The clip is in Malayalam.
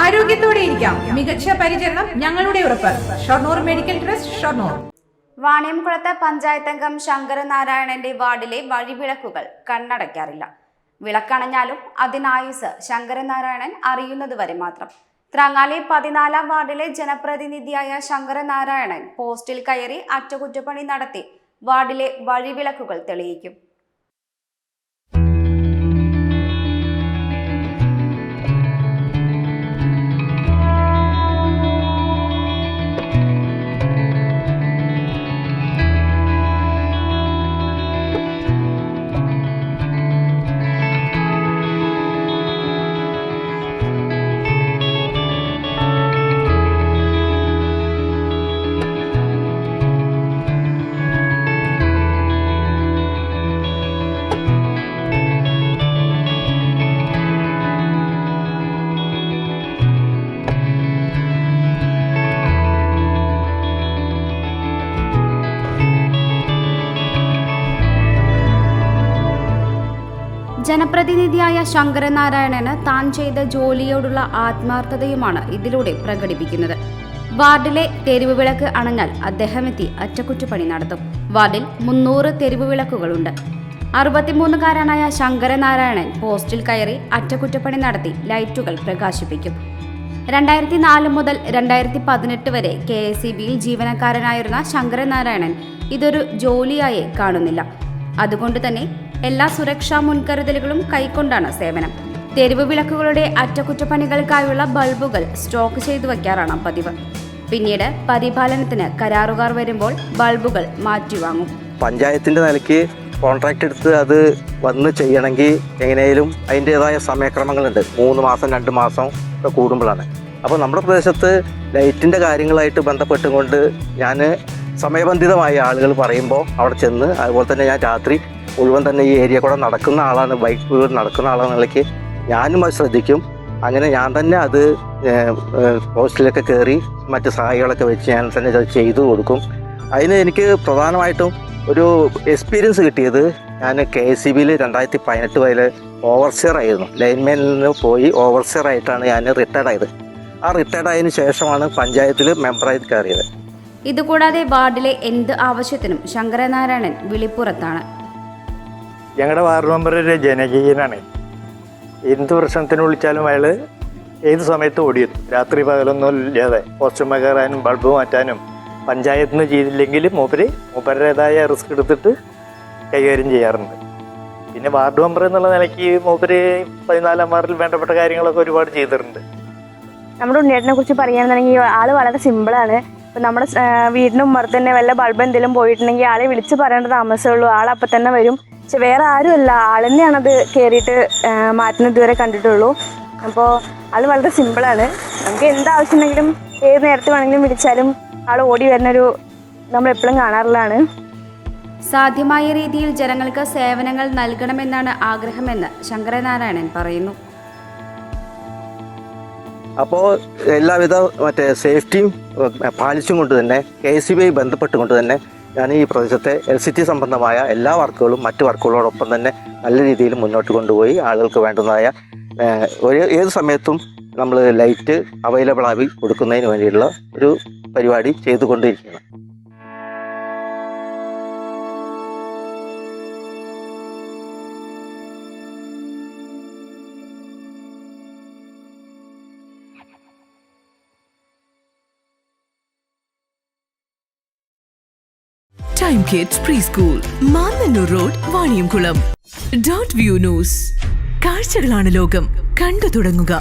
ആരോഗ്യത്തോടെ ഇരിക്കാം. മികച്ച പരിചരണം ഞങ്ങളുടെ ഉറപ്പ്. Shoranur medical trust, Shoranur. വാണിയംകുളത്ത് പഞ്ചായത്തംഗം ശങ്കരനാരായണന്റെ വാർഡിലെ വഴിവിളക്കുകൾ കണ്ണടയ്ക്കാറില്ല. വിളക്കണഞ്ഞാലും അതിനായുസ് ശങ്കരനാരായണൻ അറിയുന്നതുവരെ മാത്രം. ത്രങ്ങാലി 14-ാം വാർഡിലെ ജനപ്രതിനിധിയായ ശങ്കരനാരായണൻ പോസ്റ്റിൽ കയറി അറ്റകുറ്റപ്പണി നടത്തി വാർഡിലെ വഴിവിളക്കുകൾ തെളിയിക്കും. ജനപ്രതിനിധിയായ ശങ്കരനാരായണന് താൻ ചെയ്ത ജോലിയോടുള്ള ആത്മാർത്ഥതയുമാണ് ഇതിലൂടെ പ്രകടിപ്പിക്കുന്നത്. വാർഡിലെ തെരുവ് വിളക്ക് അണഞ്ഞാൽ അദ്ദേഹം എത്തി അറ്റകുറ്റപ്പണി നടത്തും. വാർഡിൽ 300 തെരുവ് വിളക്കുകളുണ്ട്. 63-കാരനായ ശങ്കരനാരായണൻ പോസ്റ്റിൽ കയറി അറ്റകുറ്റപ്പണി നടത്തി ലൈറ്റുകൾ പ്രകാശിപ്പിക്കും. 2004 മുതൽ 2018 വരെ KSEBയിൽ ജീവനക്കാരനായിരുന്ന ശങ്കരനാരായണൻ ഇതൊരു ജോലിയായി കാണുന്നില്ല. അതുകൊണ്ട് തന്നെ എല്ലാ സുരക്ഷാ മുൻകരുതലുകളും കൈക്കൊണ്ടാണ് സേവനം. തെരുവ് വിളക്കുകളുടെ അറ്റകുറ്റപ്പണികൾക്കായുള്ള ബൾബുകൾ സ്റ്റോക്ക് ചെയ്തു വയ്ക്കാറാണ് പതിവ്. പിന്നീട് പരിപാലനത്തിന് കരാറുകാർ വരുമ്പോൾ ബൾബുകൾ മാറ്റിവാങ്ങും. പഞ്ചായത്തിന്റെ നിലയ്ക്ക് കോൺട്രാക്ട് എടുത്ത് അത് വന്ന് ചെയ്യണമെങ്കിൽ എങ്ങനെയും അതിൻ്റെതായ സമയക്രമങ്ങളുണ്ട്. 3 മാസം 2 മാസം ഒക്കെ കൂടുമ്പോഴാണ്. അപ്പോൾ നമ്മുടെ പ്രദേശത്ത് ലൈറ്റിൻ്റെ കാര്യങ്ങളായിട്ട് ബന്ധപ്പെട്ടുകൊണ്ട് ഞാൻ സമയബന്ധിതമായ ആളുകൾ പറയുമ്പോൾ അവിടെ ചെന്ന്, അതുപോലെ തന്നെ ഞാൻ രാത്രി മുഴുവൻ തന്നെ ഈ ഏരിയ കൂടെ നടക്കുന്ന ആളാണ്, ബൈക്ക് മുഴുവൻ നടക്കുന്ന ആളാണെന്ന നിലയ്ക്ക് ഞാനും അത് ശ്രദ്ധിക്കും. അങ്ങനെ ഞാൻ തന്നെ അത് പോസ്റ്റിലൊക്കെ കയറി മറ്റ് സഹായികളൊക്കെ വെച്ച് ഞാൻ തന്നെ അത് ചെയ്തു കൊടുക്കും. അതിന് എനിക്ക് പ്രധാനമായിട്ടും ഒരു എക്സ്പീരിയൻസ് കിട്ടിയത്, ഞാൻ KSEBയിൽ 2018 വരെ ഓവർസിയർ ആയിരുന്നു. ലൈൻമാനിൽ നിന്ന് പോയി ഓവർസിയർ ആയിട്ടാണ് ഞാൻ റിട്ടയർഡ് ആയത്. ആ റിട്ടയർഡ് ആയതിനു ശേഷമാണ് പഞ്ചായത്തിൽ മെമ്പറായി കയറിയത്. ഇതുകൂടാതെ വാർഡിലെ എന്ത് ആവശ്യത്തിനും ശങ്കരനാരായണൻ വിളിപ്പുറത്താണ്. ഞങ്ങളുടെ വാർഡ് മെമ്പർ ഒരു ജനകീയനാണ്. എന്ത് പ്രശ്നത്തിന് വിളിച്ചാലും അയാൾ ഏത് സമയത്ത് ഓടിയെത്തും. രാത്രി പകലൊന്നും ഇല്ലാതെ പോസ്റ്റ്മ കയറാനും ബൾബ് മാറ്റാനും പഞ്ചായത്തിൽ നിന്ന് ചെയ്തില്ലെങ്കിൽ മൂപ്പരുടേതായ റിസ്ക് എടുത്തിട്ട് കൈകാര്യം ചെയ്യാറുണ്ട്. പിന്നെ വാർഡ് മെമ്പർ എന്നുള്ള നിലയ്ക്ക് മൂപ്പര് 14-ാം വാർഡിൽ വേണ്ടപ്പെട്ട കാര്യങ്ങളൊക്കെ ഒരുപാട് ചെയ്തിട്ടുണ്ട്. നമ്മുടെ ഉണ്ണിയേട്ടനെ കുറിച്ച് പറയുകയാണെന്നുണ്ടെങ്കിൽ ആൾ വളരെ സിമ്പിളാണ്. ഇപ്പം നമ്മുടെ വീടിന് ഉമ്മറത്ത് തന്നെ വല്ല ബൾബ് എന്തെങ്കിലും പോയിട്ടുണ്ടെങ്കിൽ ആളെ വിളിച്ച് പറയേണ്ട താമസമുള്ളൂ. ആളപ്പം തന്നെ വരും. പക്ഷെ വേറെ ആരുമല്ല, ആൾ തന്നെയാണത് കയറിയിട്ട് മാറ്റുന്നത് ഇതുവരെ കണ്ടിട്ടുള്ളൂ. അപ്പോൾ ആൾ വളരെ സിമ്പിളാണ്. നമുക്ക് എന്താവശ്യം ഉണ്ടെങ്കിലും ഏത് നേരത്തെ വേണമെങ്കിലും വിളിച്ചാലും ആൾ ഓടി വരുന്നൊരു നമ്മളെപ്പോഴും കാണാറുള്ളതാണ്. സാധ്യമായ രീതിയിൽ ജനങ്ങൾക്ക് സേവനങ്ങൾ നൽകണമെന്നാണ് ആഗ്രഹമെന്ന് ശങ്കരനാരായണൻ പറയുന്നു. അപ്പോൾ എല്ലാവിധ സേഫ്റ്റിയും പാലിച്ചും കൊണ്ട് തന്നെ KSEB ബന്ധപ്പെട്ടുകൊണ്ട് തന്നെ ഞാൻ ഈ പ്രദേശത്തെ LCT സംബന്ധമായ എല്ലാ വർക്കുകളും മറ്റ് വർക്കുകളോടൊപ്പം തന്നെ നല്ല രീതിയിൽ മുന്നോട്ട് കൊണ്ടുപോയി ആളുകൾക്ക് വേണ്ടുന്നതായ ഏത് സമയത്തും നമ്മൾ ലൈറ്റ് അവൈലബിൾ ആയി കൊടുക്കുന്നതിന് വേണ്ടിയുള്ള ഒരു പരിപാടി ചെയ്തുകൊണ്ടിരിക്കുന്നു. Time Kids Preschool, Mannannur road, Vaniyamkulam. .view News. കാഴ്ചകളാണ് ലോകം, കണ്ടു തുടങ്ങുക.